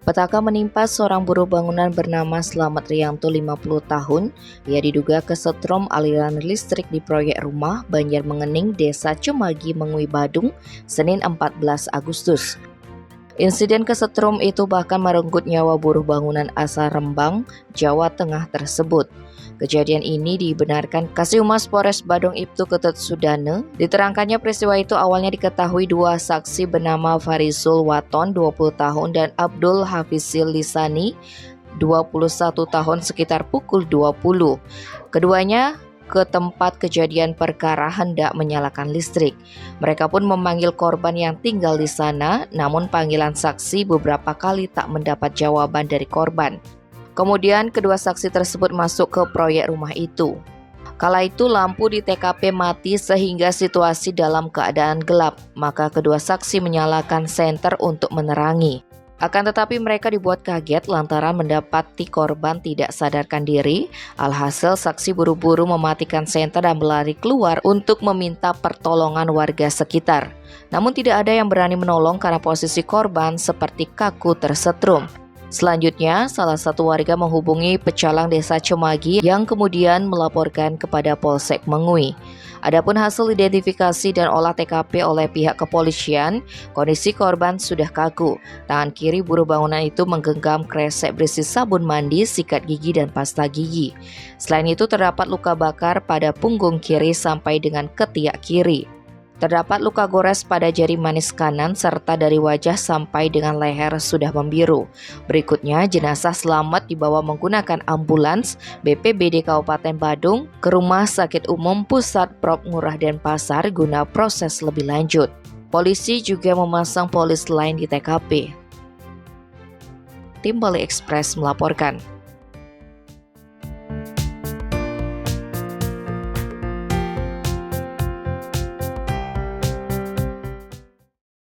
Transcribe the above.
Petaka menimpa seorang buruh bangunan bernama Slamet Rianto 50 tahun. Ia diduga kesetrum aliran listrik di proyek rumah Banjar Mengening, Desa Cemagi, Mengui, Badung, Senin 14 Agustus. Insiden kesetrum itu bahkan merenggut nyawa buruh bangunan asal Rembang, Jawa Tengah tersebut. Kejadian ini dibenarkan Kasih-Humas Polres Badung Ibtu Ketut Sudane. Diterangkannya peristiwa itu awalnya diketahui dua saksi bernama Farisul Waton 20 tahun dan Abdul Hafizil Lisani 21 tahun sekitar pukul 20. Keduanya ke tempat kejadian perkara hendak menyalakan listrik. Mereka pun memanggil korban yang tinggal di sana, namun panggilan saksi beberapa kali tak mendapat jawaban dari korban. Kemudian kedua saksi tersebut masuk ke proyek rumah itu. Kala itu lampu di TKP mati sehingga situasi dalam keadaan gelap, maka kedua saksi menyalakan senter untuk menerangi. Akan tetapi mereka dibuat kaget lantaran mendapati korban tidak sadarkan diri. Alhasil saksi buru-buru mematikan senter dan berlari keluar untuk meminta pertolongan warga sekitar. Namun tidak ada yang berani menolong karena posisi korban seperti kaku tersetrum. Selanjutnya, salah satu warga menghubungi pecalang Desa Cemagi yang kemudian melaporkan kepada Polsek Mengui. Adapun hasil identifikasi dan olah TKP oleh pihak kepolisian, kondisi korban sudah kaku. Tangan kiri buruh bangunan itu menggenggam kresek berisi sabun mandi, sikat gigi, dan pasta gigi. Selain itu terdapat luka bakar pada punggung kiri sampai dengan ketiak kiri. Terdapat luka gores pada jari manis kanan serta dari wajah sampai dengan leher sudah membiru. Berikutnya, jenazah Slamet dibawa menggunakan ambulans BPBD Kabupaten Badung ke Rumah Sakit Umum Pusat Prop Ngurah Denpasar guna proses lebih lanjut. Polisi juga memasang polis lain di TKP. Tim Bali Express melaporkan.